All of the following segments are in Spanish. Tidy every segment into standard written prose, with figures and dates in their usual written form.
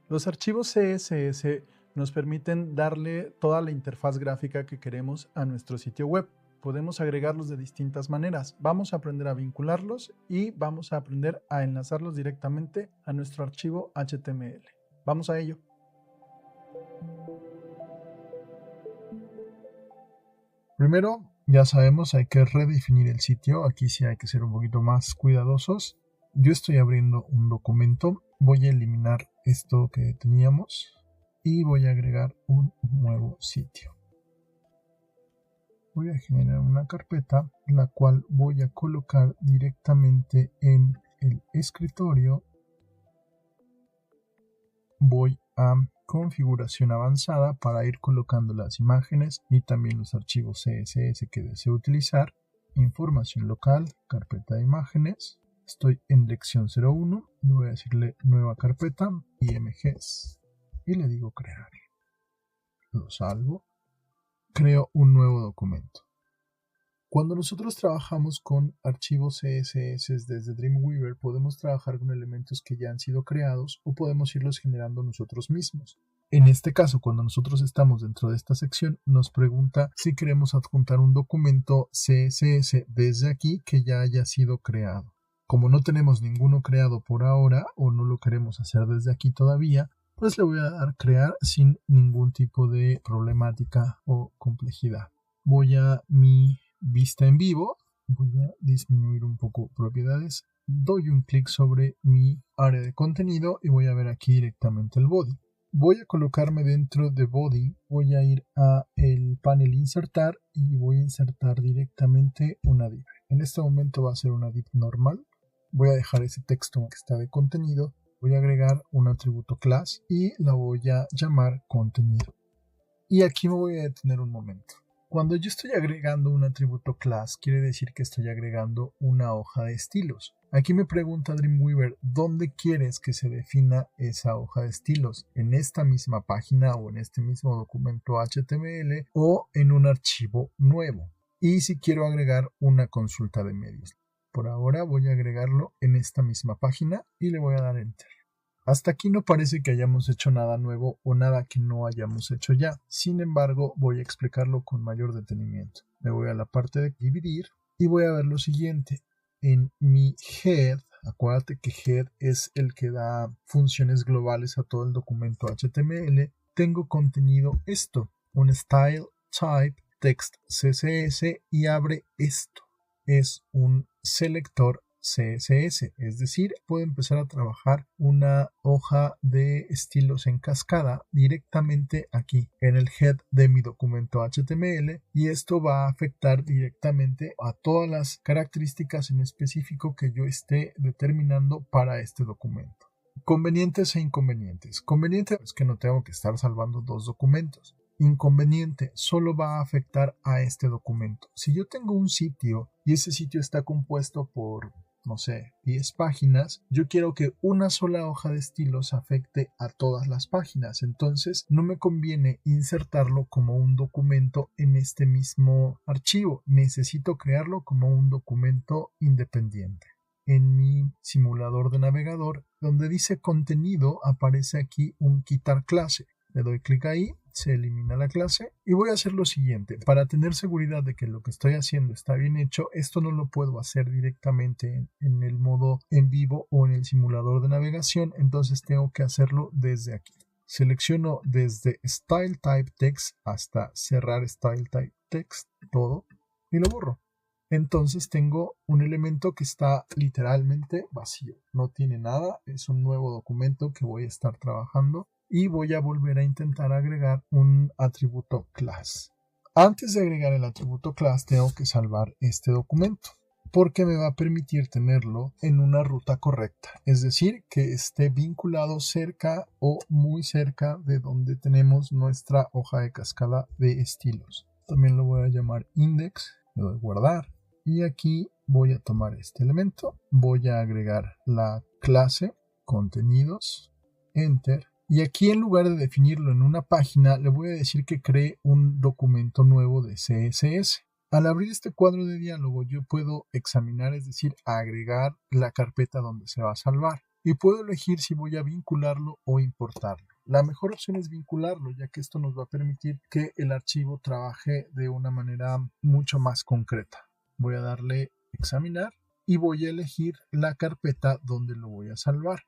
Los archivos CSS nos permiten darle toda la interfaz gráfica que queremos a nuestro sitio web. Podemos agregarlos de distintas maneras. Vamos a aprender a vincularlos y vamos a aprender a enlazarlos directamente a nuestro archivo HTML. Vamos a ello. Primero, ya sabemos, hay que redefinir el sitio. Aquí sí hay que ser un poquito más cuidadosos. Yo estoy abriendo un documento. Voy a eliminar esto que teníamos y voy a agregar un nuevo sitio. Voy a generar una carpeta, la cual voy a colocar directamente en el escritorio. Voy a configuración avanzada para ir colocando las imágenes y también los archivos CSS que deseo utilizar. Información local, carpeta de imágenes. Estoy en lección 01, voy a decirle nueva carpeta, imgs, y le digo crear. Lo salvo, creo un nuevo documento. Cuando nosotros trabajamos con archivos CSS desde Dreamweaver, podemos trabajar con elementos que ya han sido creados o podemos irlos generando nosotros mismos. En este caso, cuando nosotros estamos dentro de esta sección, nos pregunta si queremos adjuntar un documento CSS desde aquí que ya haya sido creado. Como no tenemos ninguno creado por ahora o no lo queremos hacer desde aquí todavía, pues le voy a dar crear sin ningún tipo de problemática o complejidad. Voy a mi vista en vivo, voy a disminuir un poco propiedades, doy un clic sobre mi área de contenido y voy a ver aquí directamente el body. Voy a colocarme dentro de body, voy a ir a el panel insertar y voy a insertar directamente una div. En este momento va a ser una div normal. Voy a dejar ese texto que está de contenido, voy a agregar un atributo class y la voy a llamar contenido. Y aquí me voy a detener un momento. Cuando yo estoy agregando un atributo class, quiere decir que estoy agregando una hoja de estilos. Aquí me pregunta Dreamweaver, ¿dónde quieres que se defina esa hoja de estilos? ¿En esta misma página o en este mismo documento HTML o en un archivo nuevo? Y si quiero agregar una consulta de medios. Por ahora voy a agregarlo en esta misma página y le voy a dar Enter. Hasta aquí no parece que hayamos hecho nada nuevo o nada que no hayamos hecho ya. Sin embargo, voy a explicarlo con mayor detenimiento. Me voy a la parte de dividir y voy a ver lo siguiente. En mi head, acuérdate que head es el que da funciones globales a todo el documento HTML, tengo contenido esto, un style type text CSS y abre esto. Es un selector CSS, es decir, puedo empezar a trabajar una hoja de estilos en cascada directamente aquí en el head de mi documento HTML y esto va a afectar directamente a todas las características en específico que yo esté determinando para este documento. Convenientes e inconvenientes. Conveniente es que no tengo que estar salvando dos documentos. Inconveniente, solo va a afectar a este documento. Si yo tengo un sitio y ese sitio está compuesto por, no sé, 10 páginas, yo quiero que una sola hoja de estilos afecte a todas las páginas. Entonces, no me conviene insertarlo como un documento en este mismo archivo. Necesito crearlo como un documento independiente. En mi simulador de navegador, donde dice contenido, aparece aquí un quitar clase. Le doy clic ahí, se elimina la clase y voy a hacer lo siguiente. Para tener seguridad de que lo que estoy haciendo está bien hecho, esto no lo puedo hacer directamente en el modo en vivo o en el simulador de navegación, entonces tengo que hacerlo desde aquí. Selecciono desde Style Type Text hasta cerrar Style Type Text, todo, y lo borro. Entonces tengo un elemento que está literalmente vacío, no tiene nada, es un nuevo documento que voy a estar trabajando y voy a volver a intentar agregar un atributo class. Antes de agregar el atributo class tengo que salvar este documento porque me va a permitir tenerlo en una ruta correcta, es decir, que esté vinculado cerca o muy cerca de donde tenemos nuestra hoja de cascada de estilos. También lo voy a llamar index, le doy guardar y aquí voy a tomar este elemento, voy a agregar la clase contenidos, enter. Y aquí en lugar de definirlo en una página, le voy a decir que cree un documento nuevo de CSS. Al abrir este cuadro de diálogo yo puedo examinar, es decir, agregar la carpeta donde se va a salvar. y puedo elegir si voy a vincularlo o importarlo. La mejor opción es vincularlo, ya que esto nos va a permitir que el archivo trabaje de una manera mucho más concreta. Voy a darle examinar y voy a elegir la carpeta donde lo voy a salvar.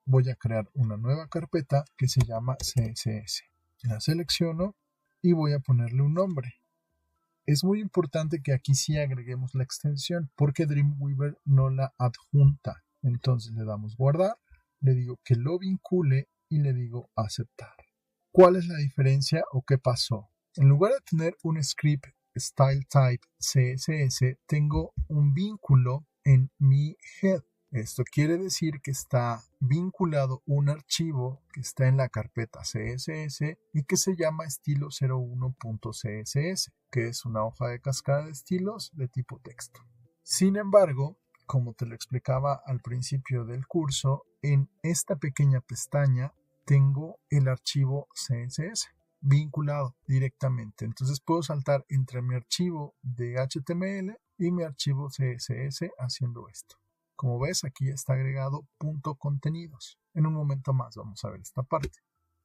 Voy a crear una nueva carpeta que se llama CSS. La selecciono y voy a ponerle un nombre. Es muy importante que aquí sí agreguemos la extensión porque Dreamweaver no la adjunta. Entonces le damos guardar, le digo que lo vincule y le digo aceptar. ¿Cuál es la diferencia o qué pasó? En lugar de tener un script style type CSS, tengo un vínculo en mi head. Esto quiere decir que está vinculado un archivo que está en la carpeta CSS y que se llama estilo01.css, que es una hoja de cascada de estilos de tipo texto. Sin embargo, como te lo explicaba al principio del curso, en esta pequeña pestaña tengo el archivo CSS vinculado directamente. Entonces puedo saltar entre mi archivo de HTML y mi archivo CSS haciendo esto. Como ves, aquí está agregado punto contenidos. En un momento más vamos a ver esta parte.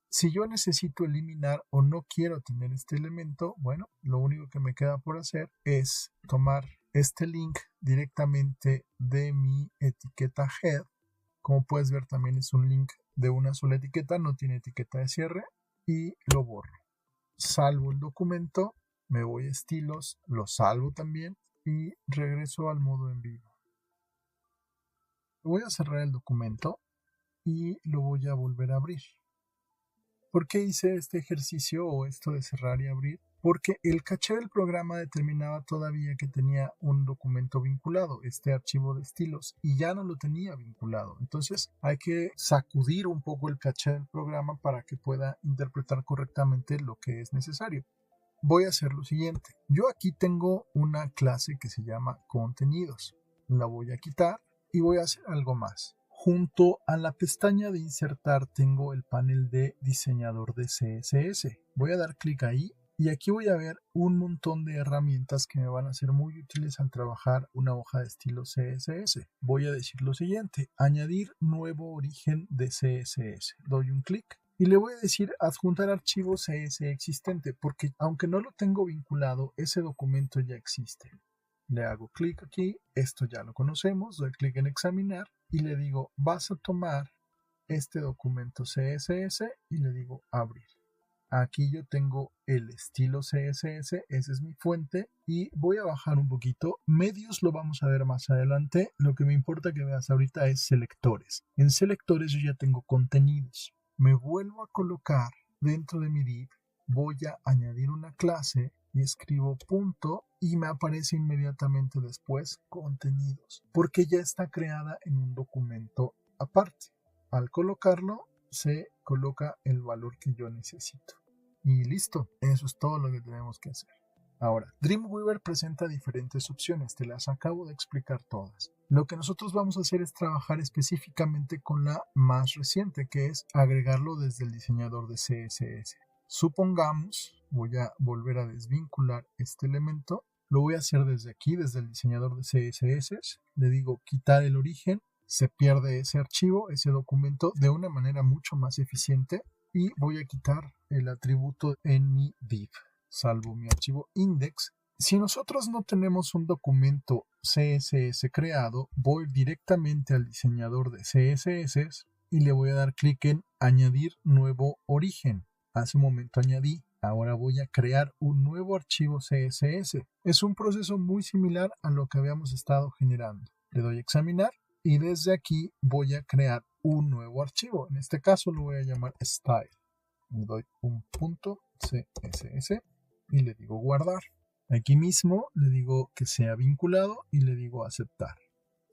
Si yo necesito eliminar o no quiero tener este elemento, bueno, lo único que me queda por hacer es tomar este link directamente de mi etiqueta head. Como puedes ver, también es un link de una sola etiqueta, no tiene etiqueta de cierre, y lo borro. Salvo el documento, me voy a estilos, lo salvo también y regreso al modo en vivo. Voy a cerrar el documento y lo voy a volver a abrir. ¿Por qué hice este ejercicio o esto de cerrar y abrir? Porque el caché del programa determinaba todavía que tenía un documento vinculado, este archivo de estilos, y ya no lo tenía vinculado. Entonces hay que sacudir un poco el caché del programa para que pueda interpretar correctamente lo que es necesario. Voy a hacer lo siguiente. Yo aquí tengo una clase que se llama contenidos. La voy a quitar y voy a hacer algo más. Junto a la pestaña de insertar tengo el panel de diseñador de CSS. Voy a dar clic ahí y aquí voy a ver un montón de herramientas que me van a ser muy útiles al trabajar una hoja de estilo CSS. Voy a decir lo siguiente: añadir nuevo origen de CSS. Doy un clic y le voy a decir adjuntar archivo CSS existente, porque aunque no lo tengo vinculado, ese documento ya existe. Le hago clic aquí, esto ya lo conocemos, doy clic en examinar y le digo vas a tomar este documento CSS y le digo abrir. Aquí yo tengo el estilo CSS, esa es mi fuente, y voy a bajar un poquito. Medios lo vamos a ver más adelante. Lo que me importa que veas ahorita es selectores. En selectores yo ya tengo contenidos. Me vuelvo a colocar dentro de mi div, voy a añadir una clase y escribo punto y me aparece inmediatamente después contenidos, porque ya está creada en un documento aparte. Al colocarlo, se coloca el valor que yo necesito. Y listo, eso es todo lo que tenemos que hacer. Ahora, Dreamweaver presenta diferentes opciones, te las acabo de explicar todas. Lo que nosotros vamos a hacer es trabajar específicamente con la más reciente, que es agregarlo desde el diseñador de CSS. Supongamos, voy a volver a desvincular este elemento, lo voy a hacer desde aquí, desde el diseñador de CSS, le digo quitar el origen, se pierde ese archivo, ese documento de una manera mucho más eficiente y voy a quitar el atributo en mi div. Salvo mi archivo index. Si nosotros no tenemos un documento CSS creado, voy directamente al diseñador de CSS y le voy a dar clic en añadir nuevo origen. Hace un momento añadí, ahora voy a crear un nuevo archivo CSS. Es un proceso muy similar a lo que habíamos estado generando. Le doy a examinar y desde aquí voy a crear un nuevo archivo. En este caso lo voy a llamar style. Le doy un punto CSS y le digo guardar. Aquí mismo le digo que sea vinculado y le digo aceptar.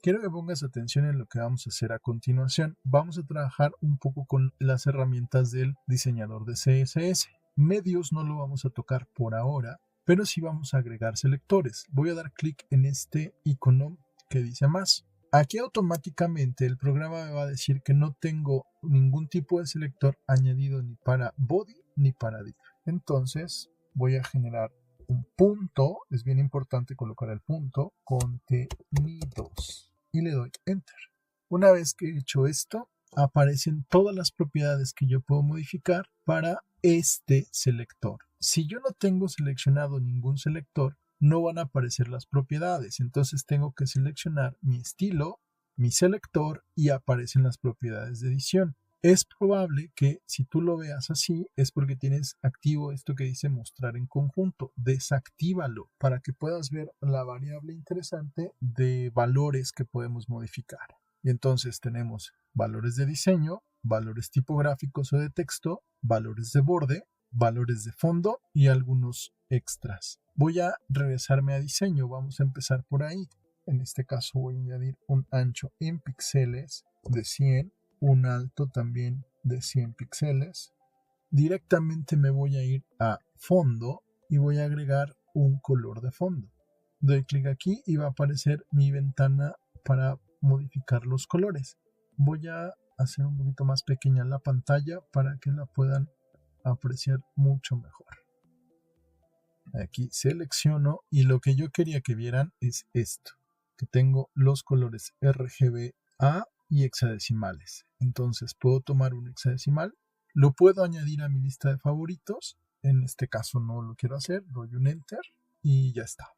Quiero que pongas atención en lo que vamos a hacer a continuación. Vamos a trabajar un poco con las herramientas del diseñador de CSS. Medios no lo vamos a tocar por ahora, pero sí vamos a agregar selectores. Voy a dar clic en este icono que dice más. Aquí automáticamente el programa me va a decir que no tengo ningún tipo de selector añadido ni para body ni para div. Entonces voy a generar un punto, es bien importante colocar el punto, contenidos, y le doy enter. Una vez que he hecho esto, aparecen todas las propiedades que yo puedo modificar para este selector. Si yo no tengo seleccionado ningún selector, no van a aparecer las propiedades. Entonces tengo que seleccionar mi estilo, mi selector y aparecen las propiedades de edición. Es probable que si tú lo veas así es porque tienes activo esto que dice mostrar en conjunto. Desactívalo para que puedas ver la variable interesante de valores que podemos modificar. Y entonces tenemos valores de diseño, valores tipográficos o de texto, valores de borde, valores de fondo y algunos extras. Voy a regresarme a diseño. Vamos a empezar por ahí. En este caso voy a añadir un ancho en píxeles de 100, un alto también de 100 píxeles. Directamente me voy a ir a fondo y voy a agregar un color de fondo. Doy clic aquí y va a aparecer mi ventana para modificar los colores. Voy a hacer un poquito más pequeña la pantalla para que la puedan apreciar mucho mejor. Aquí selecciono y lo que yo quería que vieran es esto, que tengo los colores RGBA y hexadecimales. Entonces puedo tomar un hexadecimal, lo puedo añadir a mi lista de favoritos. En este caso no lo quiero hacer, doy un enter y ya está.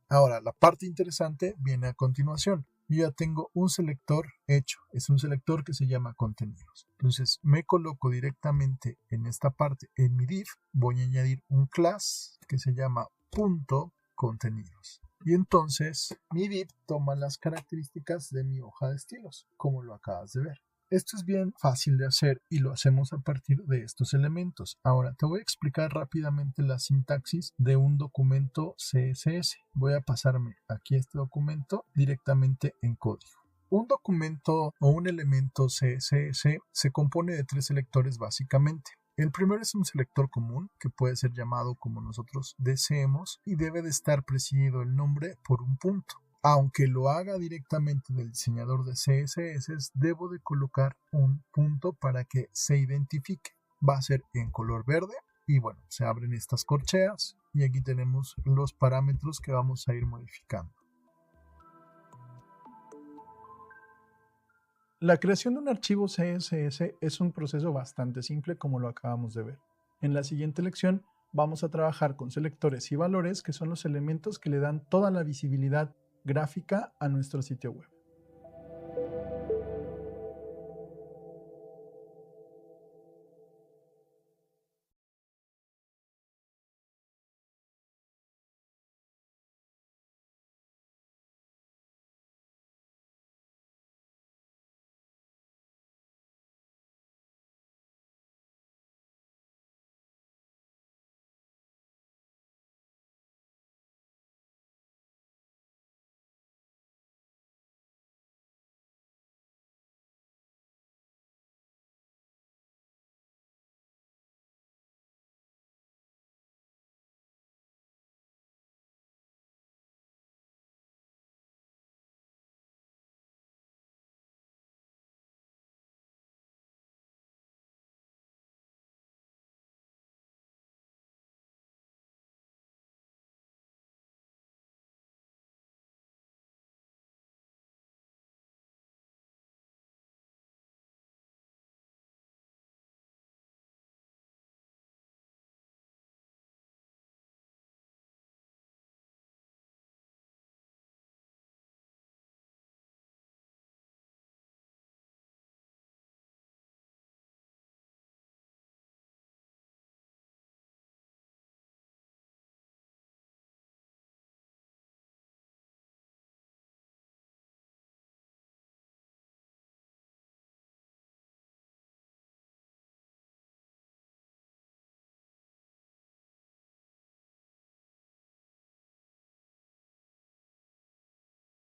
Ahora la parte interesante viene a continuación. Yo ya tengo un selector hecho, es un selector que se llama contenidos. Entonces me coloco directamente en esta parte, en mi div, voy a añadir un class que se llama punto contenidos. Y entonces mi div toma las características de mi hoja de estilos, como lo acabas de ver. Esto es bien fácil de hacer y lo hacemos a partir de estos elementos. Ahora te voy a explicar rápidamente la sintaxis de un documento CSS. Voy a pasarme aquí este documento directamente en código. Un documento o un elemento CSS se compone de 3 selectores básicamente. El primero es un selector común que puede ser llamado como nosotros deseemos y debe de estar presidido el nombre por un punto. Aunque lo haga directamente del diseñador de CSS, debo de colocar un punto para que se identifique. Va a ser en color verde y bueno, se abren estas corcheas y aquí tenemos los parámetros que vamos a ir modificando. La creación de un archivo CSS es un proceso bastante simple como lo acabamos de ver. En la siguiente lección vamos a trabajar con selectores y valores que son los elementos que le dan toda la visibilidad gráfica a nuestro sitio web.